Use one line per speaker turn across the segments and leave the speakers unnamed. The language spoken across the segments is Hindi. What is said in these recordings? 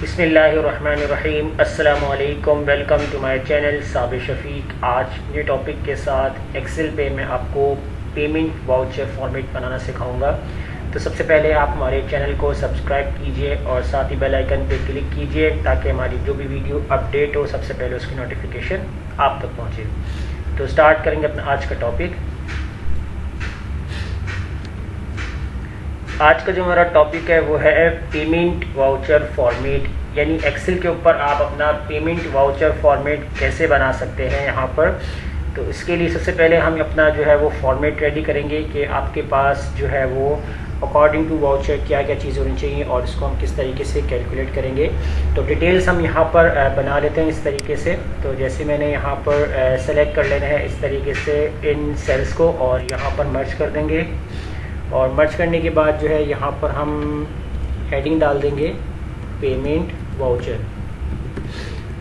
बिस्मिल्लाहिर्रहमानिर्रहीम। अस्सलामुअलैकुम। Welcome to my channel Sabir Shafiq. आज ये टॉपिक के साथ एक्सेल पे मैं आपको पेमेंट वाउचर फॉर्मेट बनाना सिखाऊंगा। तो सबसे पहले आप हमारे चैनल को सब्सक्राइब कीजिए और साथ ही बेल आइकन पे क्लिक कीजिए ताकि हमारी जो भी वीडियो अपडेट हो सबसे पहले उसकी नोटिफिकेशन आप तक पहुँचे। तो स्टार्ट करेंगे अपना आज का टॉपिक। आज का जो हमारा टॉपिक है वो है पेमेंट वाउचर फॉर्मेट, यानी एक्सेल के ऊपर आप अपना पेमेंट वाउचर फॉर्मेट कैसे बना सकते हैं यहाँ पर। तो इसके लिए सबसे पहले हम अपना जो है वो फॉर्मेट रेडी करेंगे कि आपके पास जो है वो अकॉर्डिंग टू वाउचर क्या क्या चीज़ होनी चाहिए और इसको हम किस तरीके से कैलकुलेट करेंगे। तो डिटेल्स हम यहाँ पर बना लेते हैं इस तरीके से। तो जैसे मैंने यहाँ पर सेलेक्ट कर लेना है इस तरीके से इन सेल्स को और यहाँ पर मर्ज कर देंगे। और मर्ज करने के बाद जो है यहाँ पर हम हेडिंग डाल देंगे पेमेंट वाउचर।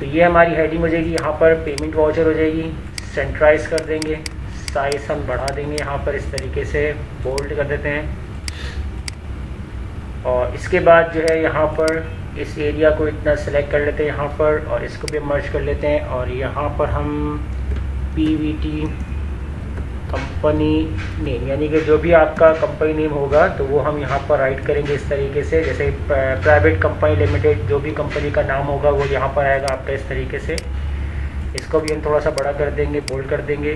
तो ये हमारी हेडिंग हो जाएगी, यहाँ पर पेमेंट वाउचर हो जाएगी। सेंट्राइज कर देंगे, साइज हम बढ़ा देंगे यहाँ पर इस तरीके से, बोल्ड कर देते हैं। और इसके बाद जो है यहाँ पर इस एरिया को इतना सेलेक्ट कर लेते हैं यहाँ पर और इसको भी मर्ज कर लेते हैं। और यहाँ पर हम पीवीटी कंपनी नेम, यानी कि जो भी आपका कंपनी नेम होगा तो वो हम यहाँ पर राइट करेंगे इस तरीके से। जैसे प्राइवेट कंपनी लिमिटेड, जो भी कंपनी का नाम होगा वो यहाँ पर आएगा आपका इस तरीके से। इसको भी हम थोड़ा सा बड़ा कर देंगे, बोल्ड कर देंगे।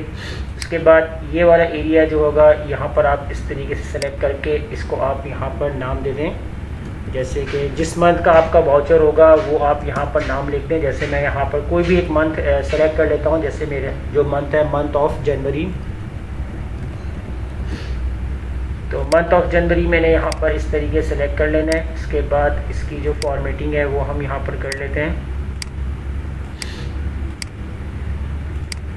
उसके बाद ये वाला एरिया जो होगा यहाँ पर आप इस तरीके से सेलेक्ट करके इसको आप यहाँ पर नाम दे दें। जैसे कि जिस मंथ का आपका वाउचर होगा वो आप यहाँ पर नाम लिख दें। जैसे मैं यहाँ पर कोई भी एक मंथ सेलेक्ट कर लेता हूँ। जैसे मेरे जो मंथ है मंथ ऑफ जनवरी, तो मंथ ऑफ जनवरी मैंने यहाँ पर इस तरीके से सेलेक्ट कर लेना है। इसके बाद इसकी जो फॉर्मेटिंग है वो हम यहाँ पर कर लेते हैं।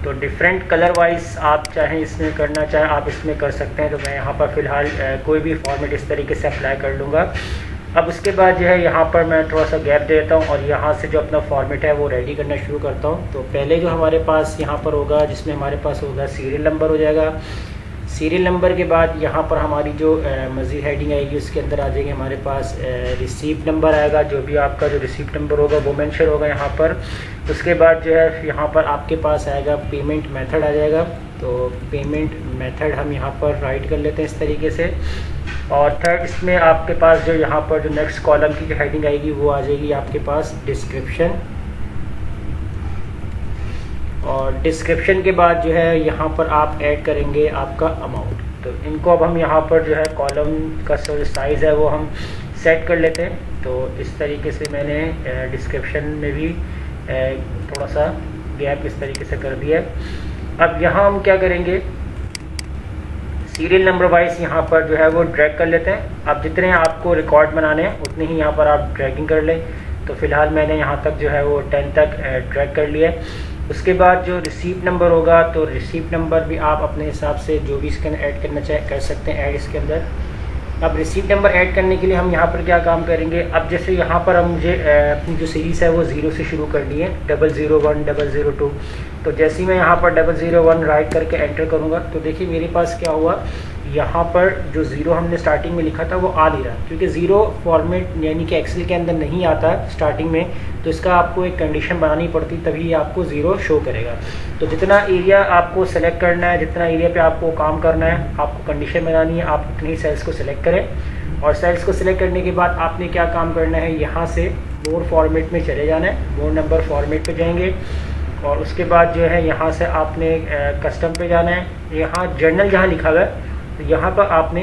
तो डिफरेंट कलर वाइज आप चाहें इसमें करना चाहें आप इसमें कर सकते हैं। तो मैं यहाँ पर फ़िलहाल कोई भी फॉर्मेट इस तरीके से अप्लाई कर लूँगा। अब उसके बाद जो है यहाँ पर मैं थोड़ा सा गैप दे देता हूँ और यहाँ से जो अपना फॉर्मेट है वो रेडी करना शुरू करता हूँ। तो पहले जो हमारे पास यहाँ पर होगा, जिसमें हमारे पास होगा सीरियल नंबर हो जाएगा। सीरियल नंबर के बाद यहाँ पर हमारी जो मज़ीद हेडिंग आएगी उसके अंदर आ जाएगी हमारे पास रिसीप्ट नंबर आएगा। जो भी आपका जो रिसीप्ट नंबर होगा वो मेंशन होगा यहाँ पर। उसके बाद जो है यहाँ पर आपके पास आएगा पेमेंट मेथड आ जाएगा। तो पेमेंट मेथड हम यहाँ पर राइट कर लेते हैं इस तरीके से। और थर्ड इसमें आपके पास जो यहाँ पर जो नेक्स्ट कॉलम की जो हेडिंग आएगी वो आ जाएगी आपके पास डिस्क्रिप्शन। और डिस्क्रिप्शन के बाद जो है यहाँ पर आप ऐड करेंगे आपका अमाउंट। तो इनको अब हम यहाँ पर जो है कॉलम का जो साइज़ है वो हम सेट कर लेते हैं। तो इस तरीके से मैंने डिस्क्रिप्शन में भी थोड़ा सा गैप इस तरीके से कर दिया है। अब यहाँ हम क्या करेंगे, सीरियल नंबर वाइज यहाँ पर जो है वो ड्रैग कर लेते हैं। अब जितने आपको रिकॉर्ड बनाने हैं उतने ही यहाँ पर आप ड्रैगिंग कर लें। तो फ़िलहाल मैंने यहाँ तक जो है वो 10 तक ड्रैग कर लिया है। उसके बाद जो रिसीप्ट नंबर होगा तो रिसीप्ट नंबर भी आप अपने हिसाब से जो भी इसके अंदर ऐड करना चाहे कर सकते हैं ऐड इसके अंदर। अब रिसीप्ट नंबर ऐड करने के लिए हम यहाँ पर क्या काम करेंगे, अब जैसे यहाँ पर अब मुझे अपनी जो सीरीज़ है वो 0 से शुरू करनी है, 001 002। तो जैसे ही मैं यहाँ पर 001 राइट करके एंटर करूँगा तो देखिए मेरे पास क्या हुआ, यहाँ पर जो 0 हमने स्टार्टिंग में लिखा था वो आ नहीं रहा, क्योंकि 0 फॉर्मेट यानी कि एक्सेल के अंदर नहीं आता स्टार्टिंग में। तो इसका आपको एक कंडीशन बनानी पड़ती तभी आपको 0 शो करेगा। तो जितना एरिया आपको सेलेक्ट करना है, जितना एरिया पे आपको काम करना है, आपको कंडीशन बनानी है, आप उतनी सेल्स को सिलेक्ट करें। और सेल्स को सिलेक्ट करने के बाद आपने क्या काम करना है, यहाँ से मोर फॉर्मेट में चले जाना है, मोर नंबर फॉर्मेट पे जाएंगे। और उसके बाद जो है यहाँ से आपने कस्टम पे जाना है। यहाँ जर्नल जहाँ लिखा हुआ है तो यहाँ पर आपने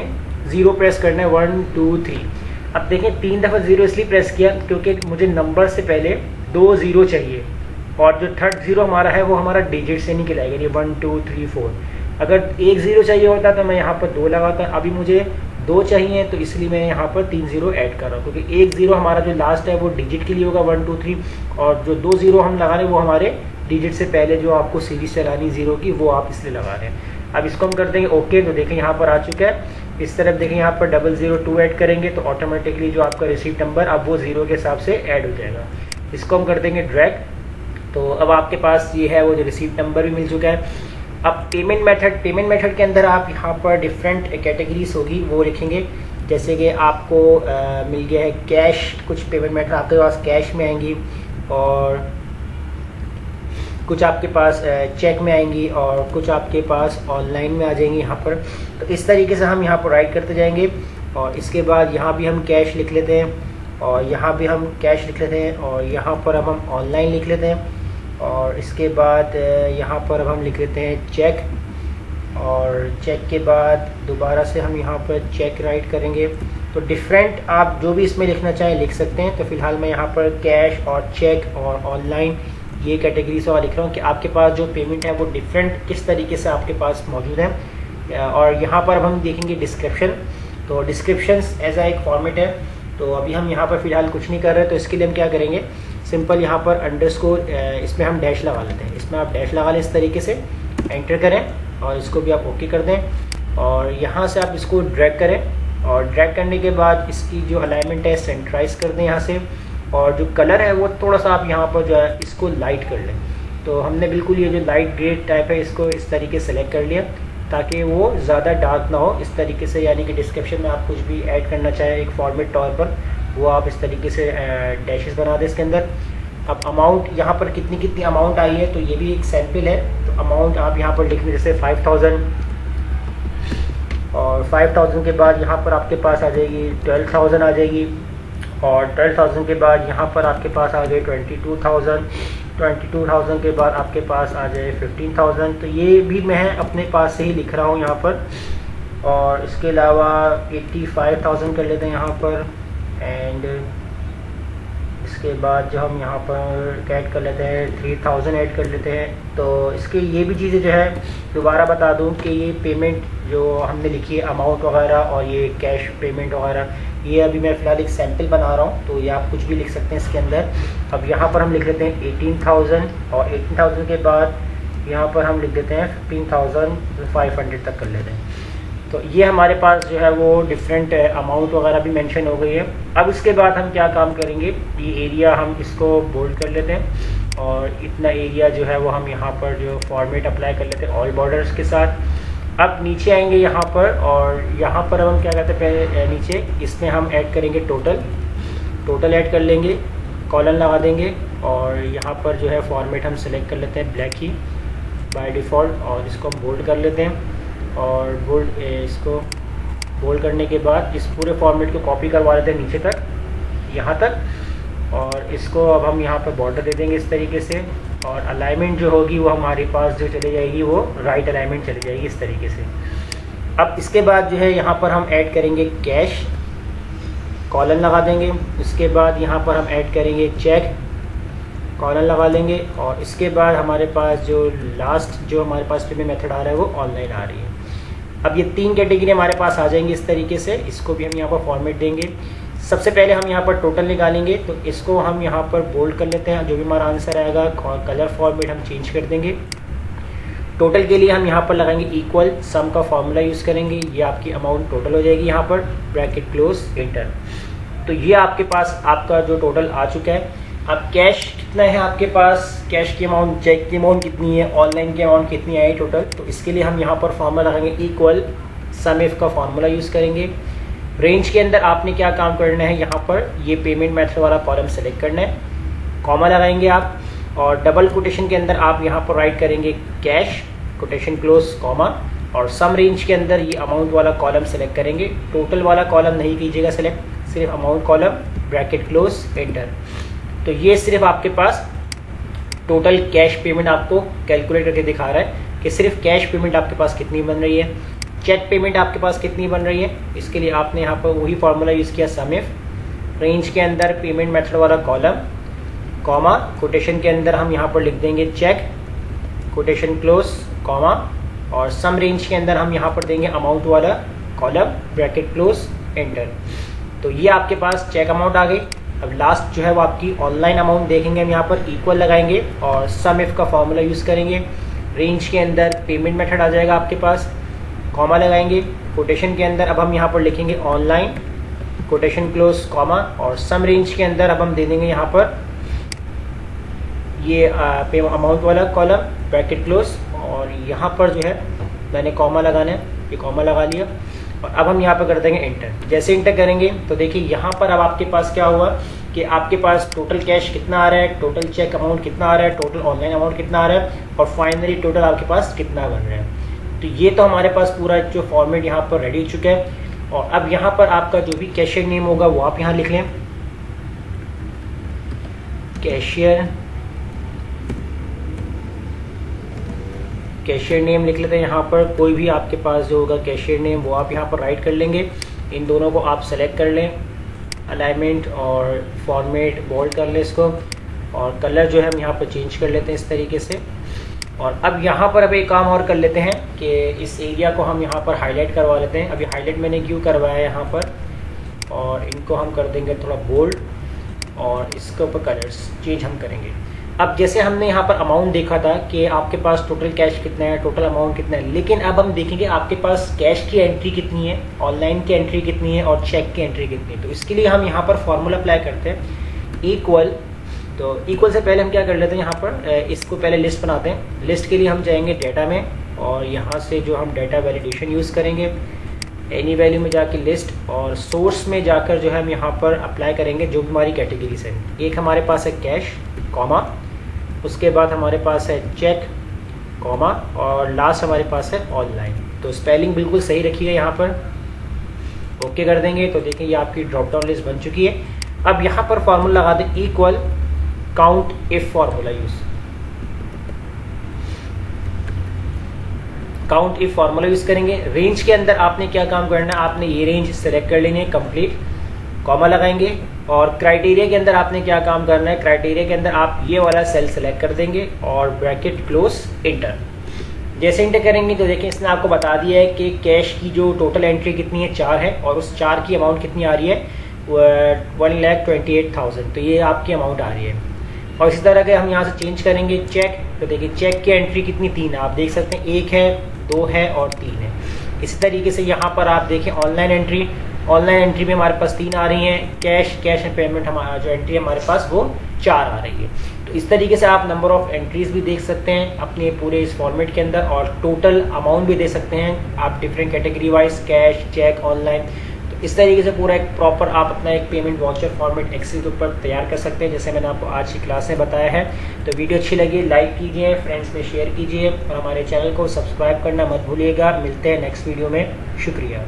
0 प्रेस करना है, 1 2 3। अब देखें 3 दफ़ा 0 इसलिए प्रेस किया क्योंकि मुझे नंबर से पहले 2 0 चाहिए और जो थर्ड 0 हमारा है वो हमारा डिजिट से नहीं खिलाएगा, ये 1 2 3 4। अगर 1 0 चाहिए होता तो मैं यहाँ पर 2 लगाता। अभी मुझे 2 चाहिए तो इसलिए मैं यहाँ पर 3 0 ऐड कर रहा हूँ, क्योंकि 1 0 हमारा जो लास्ट है वो डिजिट के लिए होगा 1 2 3, और जो 2 0 हम लगा रहे हैं वो हमारे डिजिट से पहले जो आपको सीरीज चलानी 0 की वो आप इसलिए लगा रहे हैं। अब इसको हम कर देंगे ओके। तो देखें यहाँ पर आ चुका है। इस तरफ देखें यहाँ पर 002 ऐड करेंगे तो ऑटोमेटिकली जो आपका रिसीप्ट नंबर अब वो 0 के हिसाब से ऐड हो जाएगा। इसको हम कर देंगे ड्रैग। तो अब आपके पास ये है वो जो रिसीप्ट नंबर भी मिल चुका है। अब पेमेंट मेथड के अंदर आप यहाँ पर डिफरेंट कैटेगरीज होगी वो लिखेंगे। जैसे कि आपको मिल गया है कैश, कुछ पेमेंट मेथड आपके पास कैश में आएंगी और कुछ आपके पास चेक में आएंगी और कुछ आपके पास ऑनलाइन में आ जाएंगी यहाँ पर। तो इस तरीके से हम यहाँ पर राइट करते जाएंगे और इसके बाद यहाँ भी हम कैश लिख लेते हैं और यहाँ भी हम कैश लिख लेते हैं और यहाँ पर अब हम ऑनलाइन लिख लेते हैं और इसके बाद यहाँ पर अब हम लिख लेते हैं चेक और चेक के बाद दोबारा से हम यहाँ पर चेक राइट करेंगे। तो डिफरेंट आप जो भी इसमें लिखना चाहें लिख सकते हैं। तो फिलहाल मैं यहाँ पर कैश और चेक और ऑनलाइन ये कैटेगरी से और लिख रहा हूँ कि आपके पास जो पेमेंट है वो डिफरेंट किस तरीके से आपके पास मौजूद है। और यहाँ पर अब हम देखेंगे डिस्क्रिप्शन। तो डिस्क्रिप्शन एज एक फॉर्मेट है। तो अभी हम यहाँ पर फिलहाल कुछ नहीं कर रहे, तो इसके लिए हम क्या करेंगे, सिंपल यहाँ पर अंडरस्कोर, इसमें हम डैश लगा लेते हैं। इसमें आप डैश लगा लें इस तरीके से, एंटर करें और इसको भी आप ओके कर दें और यहाँ से आप इसको ड्रैग करें और ड्रैग करने के बाद इसकी जो अलाइनमेंट है सेंट्राइज कर दें यहाँ से और जो कलर है वो थोड़ा सा आप यहाँ पर जो है इसको लाइट कर लें। तो हमने बिल्कुल ये जो लाइट ग्रे टाइप है इसको इस तरीके से सेलेक्ट कर लिया ताकि वो ज़्यादा डार्क ना हो इस तरीके से, यानी कि डिस्क्रिप्शन में आप कुछ भी ऐड करना चाहें एक फॉर्मेट तौर पर वो आप इस तरीके से डैशेस बना दें इसके अंदर। अब अमाउंट यहाँ पर कितनी कितनी अमाउंट आई है तो ये भी एक सैम्पल है। तो अमाउंट आप यहाँ पर लिख लें जैसे 5000 और 5000 के बाद यहाँ पर आपके पास आ जाएगी 12000 आ जाएगी और 12000 के बाद यहाँ पर आपके पास आ जाए 22,000 के बाद आपके पास आ जाए 15,000। तो ये भी मैं अपने पास से ही लिख रहा हूँ यहाँ पर। और इसके अलावा 85,000 कर लेते हैं यहाँ पर एंड इसके बाद जो हम यहाँ पर ऐड कर लेते हैं 3000 ऐड कर लेते हैं। तो इसके ये भी चीज़ें जो है दोबारा बता दूँ कि ये पेमेंट जो हमने लिखी है अमाउंट वगैरह और ये कैश पेमेंट वगैरह ये अभी मैं फ़िलहाल एक सैम्पल बना रहा हूँ, तो ये आप कुछ भी लिख सकते हैं इसके अंदर। अब यहाँ पर हम लिख लेते हैं 18,000 और 18,000 के बाद यहाँ पर हम लिख देते हैं 15,500 तक कर लेते हैं। तो ये हमारे पास जो है वो डिफरेंट अमाउंट वगैरह भी मेंशन हो गई है। अब इसके बाद हम क्या काम करेंगे, ये एरिया हम इसको बोल्ड कर लेते हैं और इतना एरिया जो है वो हम यहाँ पर जो फॉर्मेट अप्लाई कर लेते हैं ऑल बॉर्डर्स के साथ। अब नीचे आएंगे यहाँ पर और यहाँ पर अब हम क्या कहते हैं पहले नीचे इसमें हम ऐड करेंगे टोटल ऐड कर लेंगे, कॉलन लगा देंगे और यहाँ पर जो है फॉर्मेट हम सेलेक्ट कर लेते हैं ब्लैक ही बाय डिफ़ॉल्ट और इसको हम बोल्ड कर लेते हैं और इसको बोल्ड करने के बाद इस पूरे फॉर्मेट को कॉपी करवा लेते हैं नीचे तक यहाँ तक और इसको अब हम यहाँ पर बॉर्डर दे देंगे इस तरीके से और अलाइनमेंट जो होगी वो हमारे पास जो चली जाएगी वो राइट अलाइनमेंट चली जाएगी इस तरीके से। अब इसके बाद जो है यहाँ पर हम ऐड करेंगे कैश, कॉलन लगा देंगे। इसके बाद यहाँ पर हम ऐड करेंगे चेक, कॉलन लगा लेंगे और इसके बाद हमारे पास जो लास्ट जो हमारे पास पेमेंट मेथड आ रहा है वो ऑनलाइन आ रही है। अब ये 3 कैटेगरी हमारे पास आ जाएंगी इस तरीके से। इसको भी हम यहाँ पर फॉर्मेट देंगे। सबसे पहले हम यहाँ पर टोटल निकालेंगे, तो इसको हम यहाँ पर बोल्ड कर लेते हैं। जो भी हमारा आंसर आएगा कलर फॉर्मेट हम चेंज कर देंगे। टोटल के लिए हम यहाँ पर लगाएंगे इक्वल सम का फॉर्मूला यूज़ करेंगे। ये आपकी अमाउंट टोटल हो जाएगी यहाँ पर ब्रैकेट क्लोज एंटर। तो ये आपके पास आपका जो टोटल आ चुका है। अब कैश कितना है आपके पास, कैश की अमाउंट, चेक की अमाउंट कितनी है, ऑनलाइन की अमाउंट कितनी आई टोटल। तो इसके लिए हम यहाँ पर फॉर्मूला लगाएंगे इक्वल सम इफ का फॉर्मूला यूज़ करेंगे। रेंज के अंदर आपने क्या काम करना है, यहाँ पर ये पेमेंट मेथड वाला कॉलम सेलेक्ट करना है, कॉमा लगाएंगे आप और डबल कोटेशन के अंदर आप यहाँ पर राइट करेंगे कैश कोटेशन क्लोज कॉमा और सम रेंज के अंदर ये अमाउंट वाला कॉलम सेलेक्ट करेंगे। टोटल वाला कॉलम नहीं कीजिएगा सेलेक्ट, सिर्फ amount column bracket close enter. तो ये सिर्फ आपके पास टोटल कैश पेमेंट आपको कैलकुलेट करके दिखा रहा है कि सिर्फ कैश पेमेंट आपके पास कितनी बन रही है, चेक पेमेंट आपके पास कितनी बन रही है। इसके लिए आपने यहाँ पर वही फार्मूला यूज़ किया सम इफ रेंज के अंदर पेमेंट मेथड वाला कॉलम कॉमा कोटेशन के अंदर हम यहाँ पर लिख देंगे चेक कोटेशन क्लोज कॉमा और सम रेंज के अंदर हम यहाँ पर देंगे अमाउंट वाला कॉलम ब्रैकेट क्लोज एंटर। तो ये आपके पास चेक अमाउंट आ गई। अब लास्ट जो है वो आपकी ऑनलाइन अमाउंट देखेंगे, हम यहाँ पर इक्वल लगाएंगे और सम इफ का फॉर्मूला यूज़ करेंगे। रेंज के अंदर पेमेंट मेथड आ जाएगा आपके पास, कॉमा लगाएंगे। कोटेशन के अंदर अब हम यहाँ पर लिखेंगे ऑनलाइन कोटेशन क्लोज कॉमा और सम रेंज के अंदर अब हम दे देंगे यहाँ पर ये अमाउंट वाला कॉलम ब्रैकेट क्लोज और यहाँ पर जो है मैंने कॉमा लगाना है, ये कॉमा लगा लिया। और अब हम यहाँ पर कर देंगे इंटर। जैसे इंटर करेंगे तो देखिए यहाँ पर अब आपके पास क्या हुआ कि आपके पास टोटल कैश कितना आ रहा है, टोटल चेक अमाउंट कितना आ रहा है, टोटल ऑनलाइन अमाउंट कितना आ रहा है और फाइनली टोटल आपके पास कितना बन रहा है। तो ये तो हमारे पास पूरा जो फॉर्मेट यहाँ पर रेडी हो चुका है। और अब यहाँ पर आपका जो भी कैशियर नेम होगा वो आप यहाँ लिख लें, कैशियर नेम लिख लेते हैं। यहाँ पर कोई भी आपके पास जो होगा कैशियर नेम वो आप यहाँ पर राइट कर लेंगे। इन दोनों को आप सेलेक्ट कर लें, अलाइनमेंट और फॉर्मेट बोल्ड कर लें इसको, और कलर जो है हम यहाँ पर चेंज कर लेते हैं इस तरीके से। और अब यहाँ पर अब एक काम और कर लेते हैं कि इस एरिया को हम यहाँ पर हाईलाइट करवा लेते हैं। अभी हाईलाइट मैंने क्यों करवाया है यहाँ पर, और इनको हम कर देंगे थोड़ा बोल्ड और इसके ऊपर कलर्स चेंज हम करेंगे। अब जैसे हमने यहाँ पर अमाउंट देखा था कि आपके पास टोटल कैश कितना है, टोटल अमाउंट कितना है, लेकिन अब हम देखेंगे आपके पास कैश की एंट्री कितनी है, ऑनलाइन की एंट्री कितनी है और चेक की एंट्री कितनी है। तो इसके लिए हम यहाँ पर फॉर्मूला अप्लाई करते हैं, इक्वल। तो इक्वल से पहले हम क्या कर लेते हैं, यहाँ पर इसको पहले लिस्ट बनाते हैं। लिस्ट के लिए हम जाएंगे डेटा में और यहाँ से जो हम डेटा वैलिडेशन यूज़ करेंगे, एनी वैल्यू में जाके लिस्ट, और सोर्स में जाकर जो है हम यहाँ पर अप्लाई करेंगे जो भी हमारी कैटेगरीज है। एक हमारे पास है कैश, कॉमा, उसके बाद हमारे पास है चेक, कॉमा, और लास्ट हमारे पास है ऑनलाइन। तो स्पेलिंग बिल्कुल सही रखिएगा यहाँ पर, ओके कर देंगे। तो देखिए ये आपकी ड्रॉप डाउन लिस्ट बन चुकी है। अब यहाँ पर फॉर्मूला लगा दें, equal count if formula use, count if formula use करेंगे। रेंज के अंदर आपने क्या काम करना है, आपने ये रेंज सेलेक्ट कर लेनी है कंप्लीट, कॉमा लगाएंगे। और क्राइटेरिया के अंदर आपने क्या काम करना है, क्राइटेरिया के अंदर आप ये वाला सेल सेलेक्ट कर देंगे और ब्रैकेट क्लोज, इंटर। जैसे इंटर करेंगे तो देखिए इसने आपको बता दिया है कि कैश की जो टोटल एंट्री कितनी है, 4 है, और उस 4 की अमाउंट कितनी आ रही है, 1,28,000। तो ये आपकी अमाउंट आ रही है। और इसी तरह के हम यहाँ से चेंज करेंगे चेक, तो देखिए चेक की एंट्री कितनी, 3 है, आप देख सकते हैं, 1 है, 2 है और 3 है। इसी तरीके से यहाँ पर आप देखें ऑनलाइन एंट्री, ऑनलाइन एंट्री में हमारे पास 3 आ रही हैं, कैश एंड पेमेंट हमारा जो एंट्री है हमारे पास वो 4 आ रही है। तो इस तरीके से आप नंबर ऑफ एंट्रीज भी देख सकते हैं अपने पूरे इस फॉर्मेट के अंदर, और टोटल अमाउंट भी दे सकते हैं आप different category wise, cash, cheque, online. तो इस तरीके से पूरा एक प्रॉपर आप अपना एक पेमेंट वाउचर फॉर्मेट एक्सेल के ऊपर तैयार कर सकते हैं, जैसे मैंने आपको आज की क्लास में बताया है। तो वीडियो अच्छी लगी लाइक कीजिए, फ्रेंड्स में शेयर कीजिए और हमारे चैनल को सब्सक्राइब करना मत भूलिएगा। मिलते हैं नेक्स्ट वीडियो में, शुक्रिया।